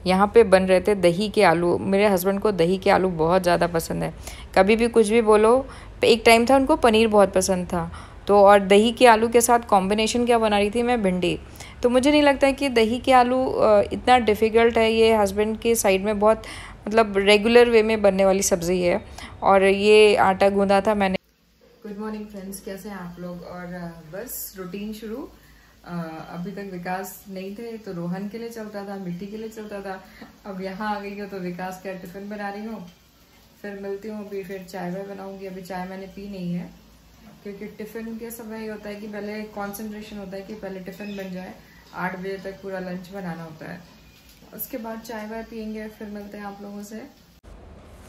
यहाँ पे बन रहे थे दही के आलू। मेरे हस्बैंड को दही के आलू बहुत ज़्यादा पसंद है, कभी भी कुछ भी बोलो। एक टाइम था उनको पनीर बहुत पसंद था, तो और दही के आलू के साथ कॉम्बिनेशन क्या बना रही थी मैं, भिंडी। तो मुझे नहीं लगता है कि दही के आलू इतना डिफ़िकल्ट है। ये हस्बैंड के साइड में बहुत मतलब रेगुलर वे में बनने वाली सब्ज़ी है। और ये आटा गूंदा था मैंने। गुड मॉर्निंग फ्रेंड्स, कैसे हैं आप लोग। और बस रूटीन शुरू। अभी तक विकास नहीं थे तो रोहन के लिए चलता था, मिट्टी के लिए चलता था। अब यहाँ आ गई हो तो विकास का टिफ़िन बना रही हूँ, फिर मिलती हूँ। अभी फिर चाय वाय बनाऊँगी। अभी चाय मैंने पी नहीं है क्योंकि टिफ़िन के समय ये होता है कि पहले कंसंट्रेशन होता है कि पहले टिफ़िन बन जाए। 8 बजे तक पूरा लंच बनाना होता है, उसके बाद चाय वाय पियेंगे, फिर मिलते हैं आप लोगों से।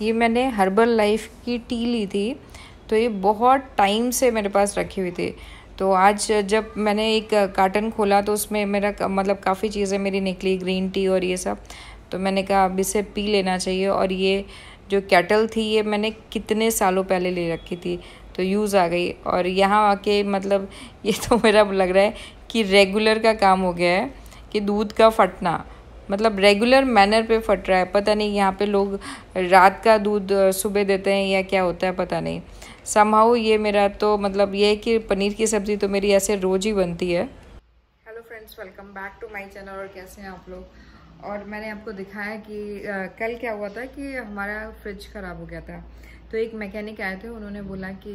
ये मैंने हर्बल लाइफ की टी ली थी, तो ये बहुत टाइम से मेरे पास रखी हुई थी। तो आज जब मैंने एक कार्टन खोला तो उसमें मेरा मतलब काफ़ी चीज़ें मेरी निकली, ग्रीन टी और ये सब। तो मैंने कहा अब इसे पी लेना चाहिए। और ये जो केटल थी ये मैंने कितने सालों पहले ले रखी थी, तो यूज़ आ गई। और यहाँ आके मतलब ये तो मेरा लग रहा है कि रेगुलर का काम हो गया है कि दूध का फटना मतलब रेगुलर मैनर पे फट रहा है। पता नहीं यहाँ पे लोग रात का दूध सुबह देते हैं या क्या होता है, पता नहीं। समहाउ ये मेरा तो मतलब ये है कि पनीर की सब्ज़ी तो मेरी ऐसे रोज़ ही बनती है। Hello friends, welcome back to my channel. और कैसे हैं आप लोग। और मैंने आपको दिखाया कि कल क्या हुआ था कि हमारा फ्रिज ख़राब हो गया था। तो एक मैकेनिक आए थे, उन्होंने बोला कि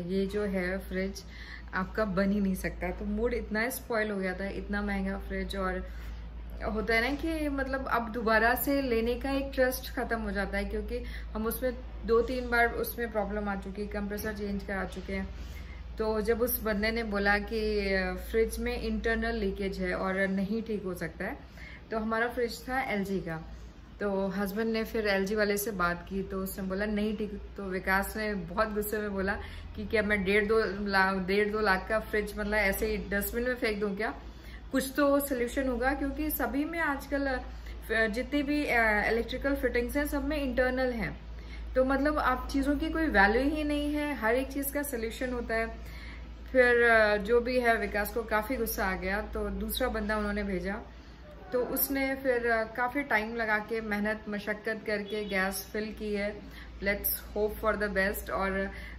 ये जो है फ्रिज आपका बन ही नहीं सकता। तो मूड इतना स्पॉइल हो गया था, इतना महंगा फ्रिज। और होता है ना कि मतलब अब दोबारा से लेने का एक ट्रस्ट खत्म हो जाता है, क्योंकि हम उसमें 2-3 बार उसमें प्रॉब्लम आ चुकी है, कंप्रेसर चेंज करा चुके हैं। तो जब उस बंदे ने बोला कि फ्रिज में इंटरनल लीकेज है और नहीं ठीक हो सकता है, तो हमारा फ्रिज था LG का। तो हस्बैंड ने फिर LG वाले से बात की, तो उसने बोला नहीं ठीक। तो विकास ने बहुत गुस्से में बोला कि क्या मैं 1.5-2 लाख का फ्रिज मतलब ऐसे ही डस्टबिन में फेंक दूं क्या, कुछ तो सोल्यूशन होगा। क्योंकि सभी में आजकल जितनी भी इलेक्ट्रिकल फिटिंग्स हैं सब में इंटरनल हैं, तो मतलब आप चीज़ों की कोई वैल्यू ही नहीं है, हर एक चीज़ का सोल्यूशन होता है। फिर जो भी है, विकास को काफ़ी गुस्सा आ गया, तो दूसरा बंदा उन्होंने भेजा। तो उसने फिर काफ़ी टाइम लगा के मेहनत मशक्क़त करके गैस फिल की है। Let's hope for the best. और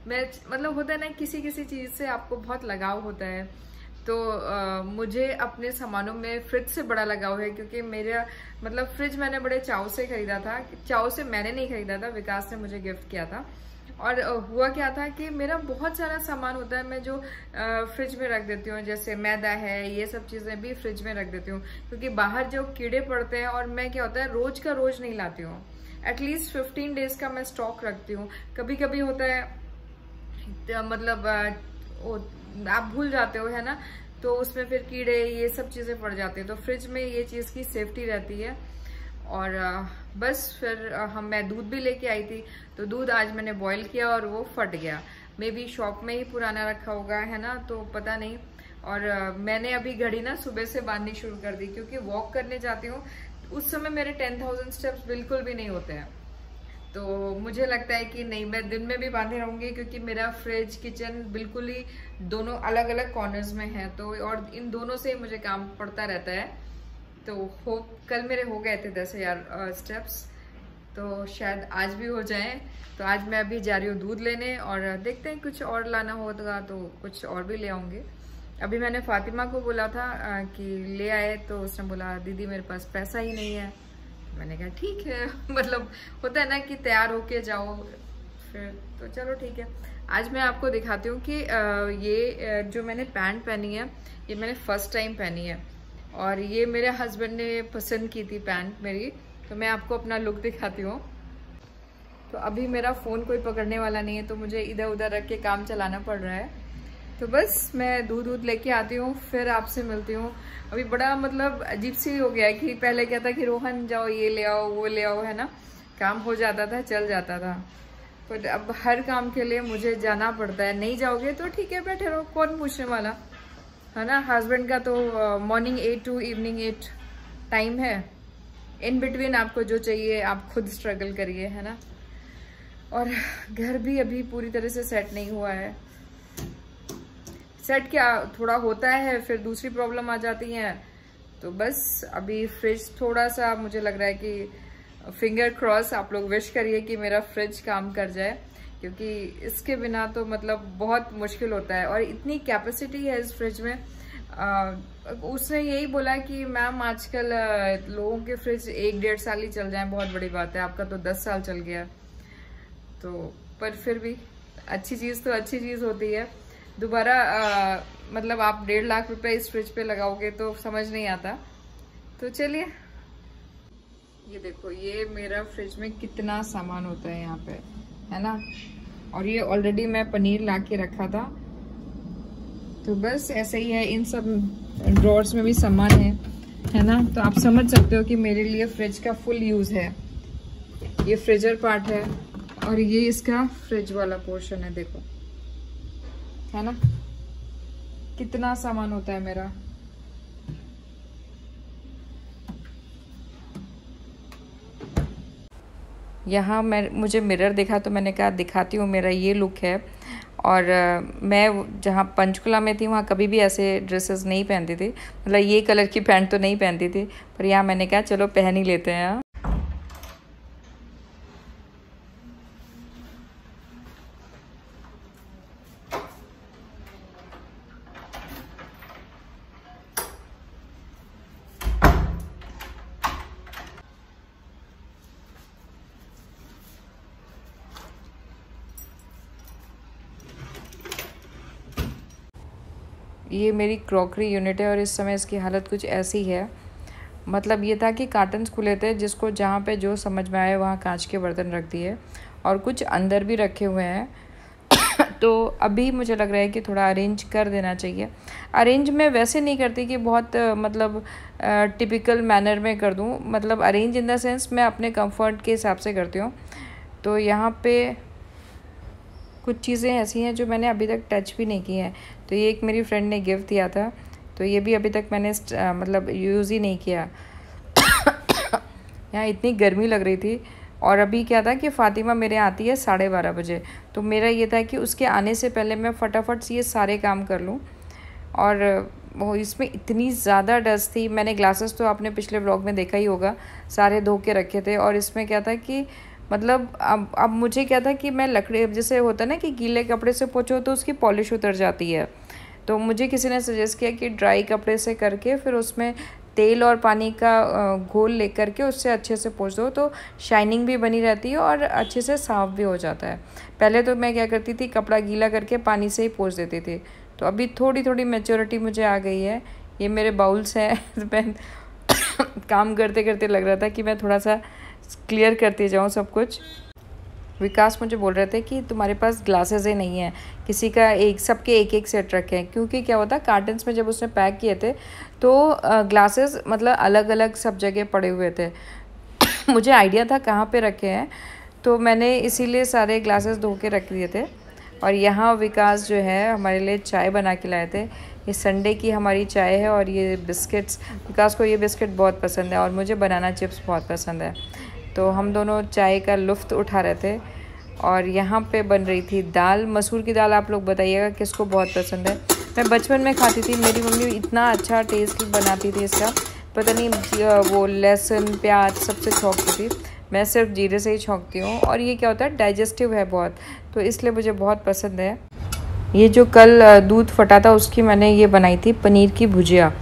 मैं मतलब होता है ना, किसी किसी चीज़ से आपको बहुत लगाव होता है। तो मुझे अपने सामानों में फ्रिज से बड़ा लगाव है, क्योंकि मेरा मतलब फ्रिज मैंने बड़े चाव से खरीदा था। चाव से मैंने नहीं खरीदा था, विकास ने मुझे गिफ्ट किया था। और हुआ क्या था कि मेरा बहुत सारा सामान होता है मैं जो फ्रिज में रख देती हूँ, जैसे मैदा है, ये सब चीज़ें भी फ्रिज में रख देती हूँ, क्योंकि बाहर जो कीड़े पड़ते हैं। और मैं क्या होता है, रोज का रोज नहीं लाती हूँ, एटलीस्ट 15 डेज का मैं स्टॉक रखती हूँ। कभी कभी होता है मतलब आप भूल जाते हो, है ना, तो उसमें फिर कीड़े ये सब चीज़ें पड़ जाती हैं। तो फ्रिज में ये चीज़ की सेफ्टी रहती है। और बस फिर मैं दूध भी लेके आई थी, तो दूध आज मैंने बॉईल किया और वो फट गया। मे बी शॉप में ही पुराना रखा होगा, है ना, तो पता नहीं। और मैंने अभी घड़ी ना सुबह से बांधनी शुरू कर दी, क्योंकि वॉक करने जाती हूँ उस समय मेरे 10,000 स्टेप्स बिल्कुल भी नहीं होते हैं। तो मुझे लगता है कि नहीं, मैं दिन में भी बांधे रहूंगी, क्योंकि मेरा फ्रिज किचन बिल्कुल ही दोनों अलग अलग कॉर्नर्स में है। तो और इन दोनों से मुझे काम पड़ता रहता है। तो कल मेरे हो गए थे 10,000 स्टेप्स, तो शायद आज भी हो जाएं। तो आज मैं अभी जा रही हूँ दूध लेने, और देखते हैं कुछ और लाना होगा तो कुछ और भी ले आऊँगे। अभी मैंने फातिमा को बोला था कि ले आए, तो उसने बोला दीदी मेरे पास पैसा ही नहीं है। मैंने कहा ठीक है मतलब होता है ना कि तैयार होके जाओ फिर, तो चलो ठीक है। आज मैं आपको दिखाती हूँ कि ये जो मैंने पैंट पहनी है, ये मैंने फर्स्ट टाइम पहनी है। और ये मेरे हस्बैंड ने पसंद की थी पैंट मेरी, तो मैं आपको अपना लुक दिखाती हूँ। तो अभी मेरा फ़ोन कोई पकड़ने वाला नहीं है, तो मुझे इधर उधर रख के काम चलाना पड़ रहा है। तो बस मैं दूध लेके आती हूँ, फिर आपसे मिलती हूँ। अभी बड़ा मतलब अजीब सी हो गया है कि पहले क्या था कि रोहन जाओ ये ले आओ वो ले आओ, है ना, काम हो जाता था, चल जाता था। पर अब हर काम के लिए मुझे जाना पड़ता है। नहीं जाओगे तो ठीक है, बैठे रहो, कौन पूछने वाला, है ना। हस्बैंड का तो मॉर्निंग 8 to इवनिंग 8 टाइम है। इन बिटवीन आपको जो चाहिए आप खुद स्ट्रगल करिए, है ना। और घर भी अभी पूरी तरह से सेट नहीं हुआ है। सेट क्या थोड़ा होता है, फिर दूसरी प्रॉब्लम आ जाती है, तो बस अभी फ्रिज थोड़ा सा मुझे लग रहा है कि फिंगर क्रॉस, आप लोग विश करिए कि मेरा फ्रिज काम कर जाए, क्योंकि इसके बिना तो मतलब बहुत मुश्किल होता है। और इतनी कैपेसिटी है इस फ्रिज में। उसने यही बोला कि मैम आजकल लोगों के फ्रिज 1-1.5 साल ही चल जाए बहुत बड़ी बात है, आपका तो 10 साल चल गया। तो पर फिर भी अच्छी चीज़ तो अच्छी चीज़ होती है। दोबारा मतलब आप 1.5 लाख रुपए इस फ्रिज पे लगाओगे तो समझ नहीं आता। तो चलिए, ये देखो, ये मेरा फ्रिज में कितना सामान होता है यहाँ पे, है ना। और ये ऑलरेडी मैं पनीर ला के रखा था, तो बस ऐसे ही है। इन सब ड्रॉर्स में भी सामान है ना। तो आप समझ सकते हो कि मेरे लिए फ्रिज का फुल यूज है। ये फ्रीजर पार्ट है और ये इसका फ्रिज वाला पोर्शन है, देखो, है ना। कितना सामान होता है मेरा। यहाँ मुझे मिरर दिखा तो मैंने कहा दिखाती हूँ, मेरा ये लुक है। और मैं जहाँ पंचकुला में थी वहाँ कभी भी ऐसे ड्रेसेस नहीं पहनती थी, मतलब ये कलर की पैंट तो नहीं पहनती थी, पर यहाँ मैंने कहा चलो पहन ही लेते हैं। ये मेरी क्रॉकरी यूनिट है और इस समय इसकी हालत कुछ ऐसी है। मतलब ये था कि कार्टन्स खुले थे, जिसको जहाँ पे जो समझ में आए वहाँ कांच के बर्तन रख दिए और कुछ अंदर भी रखे हुए हैं। तो अभी मुझे लग रहा है कि थोड़ा अरेंज कर देना चाहिए। अरेंज मैं वैसे नहीं करती कि बहुत मतलब टिपिकल मैनर में कर दूँ, मतलब अरेंज इन द सेंस मैं अपने कंफर्ट के हिसाब से करती हूँ। तो यहाँ पे कुछ चीज़ें ऐसी हैं जो मैंने अभी तक टच भी नहीं की हैं। तो ये एक मेरी फ्रेंड ने गिफ्ट दिया था, तो ये भी अभी तक मैंने मतलब यूज़ ही नहीं किया। यहाँ इतनी गर्मी लग रही थी और अभी क्या था कि फ़ातिमा मेरे आती है 12:30 बजे, तो मेरा ये था कि उसके आने से पहले मैं फटाफट से ये सारे काम कर लूँ। और वो इसमें इतनी ज़्यादा डस्ट थी। मैंने ग्लासेस तो आपने पिछले व्लॉग में देखा ही होगा, सारे धो के रखे थे। और इसमें क्या था कि मतलब अब मुझे क्या था कि मैं लकड़ी, जैसे होता है ना कि गीले कपड़े से पोंछो तो उसकी पॉलिश उतर जाती है, तो मुझे किसी ने सजेस्ट किया कि ड्राई कपड़े से करके फिर उसमें तेल और पानी का घोल लेकर के उससे अच्छे से पोंछ दो, तो शाइनिंग भी बनी रहती है और अच्छे से साफ़ भी हो जाता है। पहले तो मैं क्या करती थी, कपड़ा गीला करके पानी से ही पोंछ देती थी। तो अभी थोड़ी थोड़ी मैच्योरिटी मुझे आ गई है। ये मेरे बाउल्स हैं। मैं काम करते करते लग रहा था कि मैं थोड़ा सा क्लियर करती जाऊँ सब कुछ। विकास मुझे बोल रहे थे कि तुम्हारे पास ग्लासेस ही नहीं है, किसी का एक, सबके एक एक सेट रखे हैं। क्योंकि क्या होता, कार्टन्स में जब उसने पैक किए थे तो ग्लासेस मतलब अलग अलग सब जगह पड़े हुए थे। मुझे आइडिया था कहाँ पे रखे हैं, तो मैंने इसीलिए सारे ग्लासेस धो के रख दिए थे। और यहाँ विकास जो है हमारे लिए चाय बना के लाए थे। ये संडे की हमारी चाय है और ये बिस्किट्स, विकास को ये बिस्किट बहुत पसंद है और मुझे बनाना चिप्स बहुत पसंद है। तो हम दोनों चाय का लुफ्त उठा रहे थे। और यहाँ पे बन रही थी दाल, मसूर की दाल। आप लोग बताइएगा किसको बहुत पसंद है। मैं बचपन में खाती थी, मेरी मम्मी इतना अच्छा टेस्ट बनाती थी इसका, पता नहीं वो लहसुन प्याज सबसे छौंकती थी, मैं सिर्फ जीरे से ही छौंकती हूँ। और ये क्या होता है, डाइजेस्टिव है बहुत, तो इसलिए मुझे बहुत पसंद है। ये जो कल दूध फटा था उसकी मैंने ये बनाई थी पनीर की भुजिया,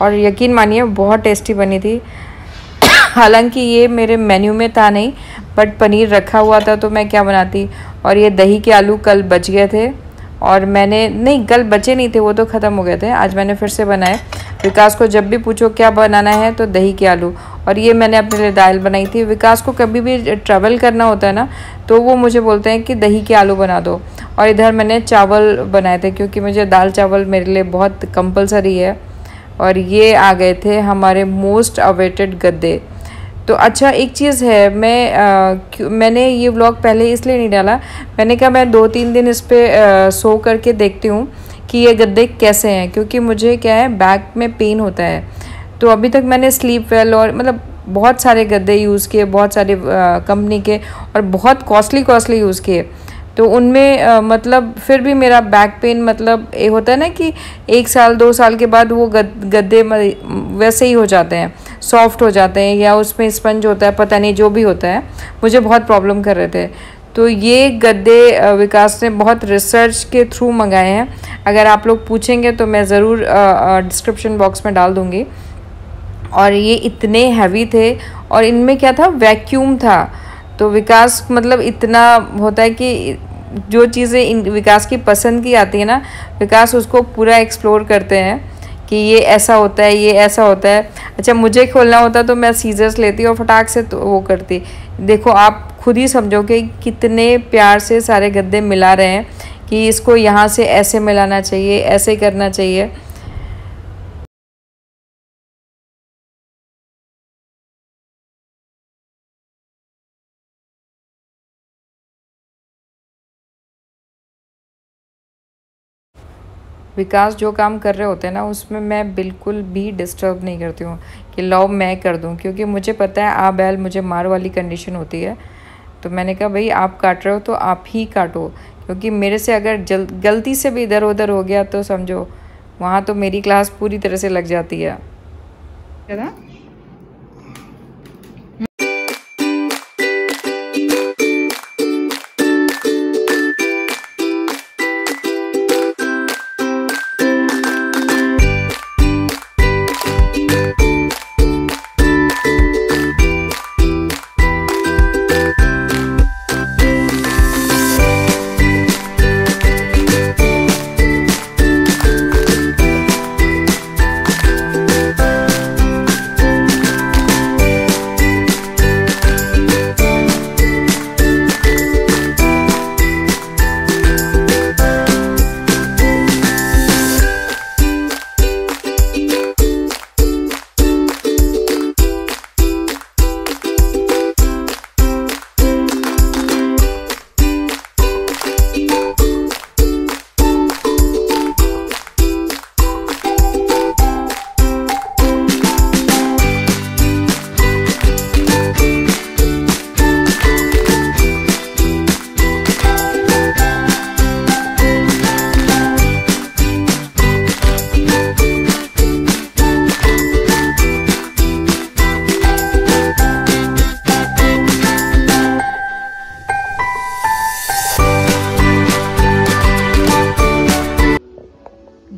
और यकीन मानिए बहुत टेस्टी बनी थी। हालांकि ये मेरे मेन्यू में था नहीं, बट पनीर रखा हुआ था तो मैं क्या बनाती। और ये दही के आलू कल बच गए थे, और मैंने नहीं, कल बचे नहीं थे, वो तो ख़त्म हो गए थे, आज मैंने फिर से बनाए। विकास को जब भी पूछो क्या बनाना है तो दही के आलू। और ये मैंने अपने लिए दाल बनाई थी। विकास को कभी भी ट्रैवल करना होता है ना, तो वो मुझे बोलते हैं कि दही के आलू बना दो। और इधर मैंने चावल बनाए थे, क्योंकि मुझे दाल चावल मेरे लिए बहुत कंपलसरी है। और ये आ गए थे हमारे मोस्ट अवेटेड गद्दे। तो अच्छा एक चीज़ है, मैंने ये व्लॉग पहले इसलिए नहीं डाला, मैंने कहा मैं 2-3 दिन इस पर सो करके देखती हूँ कि ये गद्दे कैसे हैं, क्योंकि मुझे क्या है, बैक में पेन होता है। तो अभी तक मैंने स्लीप वेल और मतलब बहुत सारे गद्दे यूज़ किए, बहुत सारे कंपनी के, और बहुत कॉस्टली यूज़ किए। तो उनमें मतलब फिर भी मेरा बैक पेन मतलब ये होता है ना कि 1 साल 2 साल के बाद वो गद्दे वैसे ही हो जाते हैं, सॉफ्ट हो जाते हैं, या उसमें स्पंज होता है, पता नहीं जो भी होता है, मुझे बहुत प्रॉब्लम कर रहे थे। तो ये गद्दे विकास ने बहुत रिसर्च के थ्रू मंगाए हैं। अगर आप लोग पूछेंगे तो मैं ज़रूर डिस्क्रिप्शन बॉक्स में डाल दूँगी। और ये इतने हैवी थे, और इनमें क्या था, वैक्यूम था। तो विकास मतलब इतना होता है कि जो चीज़ें इन विकास की पसंद की आती है ना, विकास उसको पूरा एक्सप्लोर करते हैं कि ये ऐसा होता है, ये ऐसा होता है। अच्छा, मुझे खोलना होता तो मैं सीजर्स लेती और फटाक से तो वो करती। देखो आप खुद ही समझो कि कितने प्यार से सारे गद्दे मिला रहे हैं कि इसको यहाँ से ऐसे मिलाना चाहिए, ऐसे करना चाहिए। विकास जो काम कर रहे होते हैं ना, उसमें मैं बिल्कुल भी डिस्टर्ब नहीं करती हूँ कि लो मैं कर दूँ, क्योंकि मुझे पता है आ बैल मुझे मार वाली कंडीशन होती है। तो मैंने कहा भाई आप काट रहे हो तो आप ही काटो, क्योंकि मेरे से अगर गलती से भी इधर उधर हो गया तो समझो वहाँ तो मेरी क्लास पूरी तरह से लग जाती है। क्या?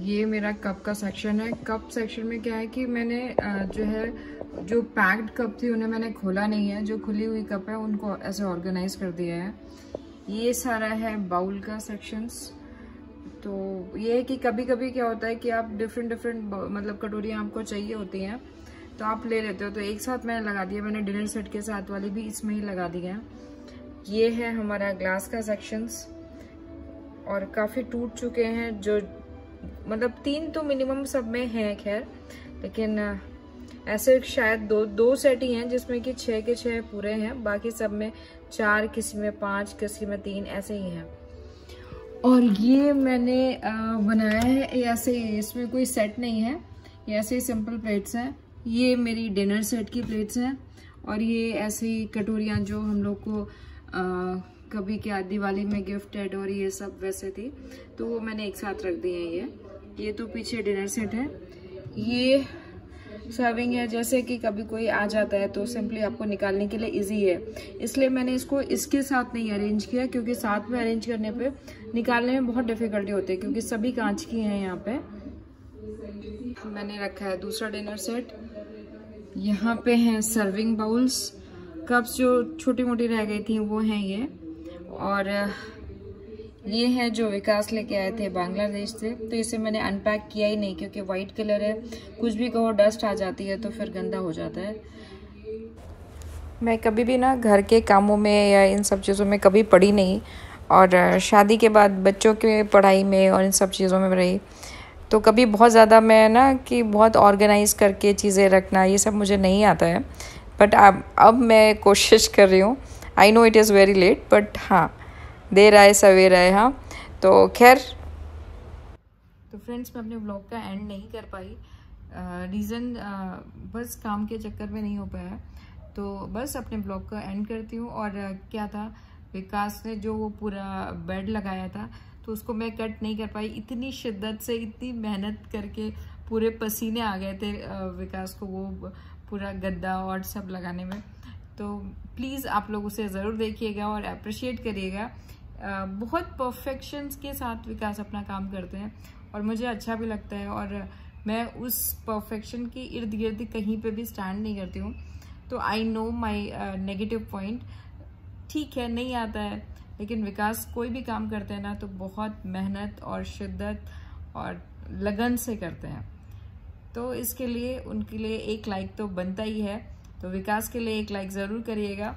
ये मेरा कप का सेक्शन है। कप सेक्शन में क्या है कि मैंने जो पैक्ड कप थी उन्हें मैंने खोला नहीं है, जो खुली हुई कप है उनको ऐसे ऑर्गेनाइज कर दिया है। ये सारा है बाउल का सेक्शंस। तो ये है कि कभी कभी क्या होता है कि आप डिफरेंट मतलब कटोरियाँ आपको चाहिए होती हैं तो आप ले लेते हो, तो एक साथ मैंने लगा दिया। मैंने डिनर सेट के साथ वाली भी इसमें ही लगा दिया है। ये है हमारा ग्लास का सेक्शंस, और काफ़ी टूट चुके हैं, जो मतलब 3 तो मिनिमम सब में है खैर, लेकिन ऐसे शायद दो सेट ही हैं जिसमें कि 6 के 6 पूरे हैं, बाकी सब में 4, किसी में 5, किसी में 3 ऐसे ही हैं। और ये मैंने बनाया है ऐसे, इसमें कोई सेट नहीं है, ये ऐसे ही सिंपल प्लेट्स हैं। ये मेरी डिनर सेट की प्लेट्स हैं, और ये ऐसी कटोरियाँ जो हम लोग को कभी क्या दिवाली में गिफ्टेड और ये सब वैसे थी, तो वो मैंने एक साथ रख दी है। ये तो पीछे डिनर सेट है। ये सर्विंग है, जैसे कि कभी कोई आ जाता है तो सिंपली आपको निकालने के लिए इजी है, इसलिए मैंने इसको इसके साथ नहीं अरेंज किया, क्योंकि साथ में अरेंज करने पे निकालने में बहुत डिफिकल्टी होती है, क्योंकि सभी कांच की हैं। यहाँ पे मैंने रखा है दूसरा डिनर सेट। यहाँ पे हैं सर्विंग बाउल्स, कप्स जो छोटी मोटी रह गई थी वो हैं ये, और ये है जो विकास लेके आए थे बांग्लादेश से। तो इसे मैंने अनपैक किया ही नहीं, क्योंकि वाइट कलर है, कुछ भी कहो डस्ट आ जाती है तो फिर गंदा हो जाता है। मैं कभी भी ना घर के कामों में या इन सब चीज़ों में कभी पड़ी नहीं, और शादी के बाद बच्चों के पढ़ाई में और इन सब चीज़ों में रही, तो कभी बहुत ज़्यादा मैं ना कि बहुत ऑर्गेनाइज़ करके चीज़ें रखना ये सब मुझे नहीं आता है। बट अब मैं कोशिश कर रही हूँ। I know it is very late, but हाँ, देर आए सवेर आए। हाँ, तो खैर, तो फ्रेंड्स मैं अपने व्लॉग का एंड नहीं कर पाई। रीज़न बस काम के चक्कर में नहीं हो पाया, तो बस अपने ब्लॉग का एंड करती हूँ। और क्या था, विकास ने जो वो पूरा बेड लगाया था तो उसको मैं कट नहीं कर पाई, इतनी शिद्दत से, इतनी मेहनत करके पूरे पसीने आ गए थे विकास को वो पूरा गद्दा और सब लगाने में। तो प्लीज़ आप लोग उसे ज़रूर देखिएगा और अप्रिशिएट करिएगा। बहुत परफेक्शंस के साथ विकास अपना काम करते हैं और मुझे अच्छा भी लगता है, और मैं उस परफेक्शन के इर्द गिर्द कहीं पे भी स्टैंड नहीं करती हूँ। तो I know my negative point, ठीक है नहीं आता है, लेकिन विकास कोई भी काम करते हैं ना तो बहुत मेहनत और शिद्दत और लगन से करते हैं। तो इसके लिए उनके लिए एक लाइक तो बनता ही है, तो विकास के लिए एक लाइक ज़रूर करिएगा।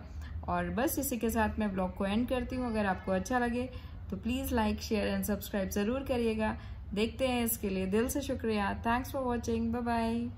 और बस इसी के साथ मैं ब्लॉग को एंड करती हूँ। अगर आपको अच्छा लगे तो please like, share and subscribe ज़रूर करिएगा। देखते हैं, इसके लिए दिल से शुक्रिया। Thanks for watching, bye bye.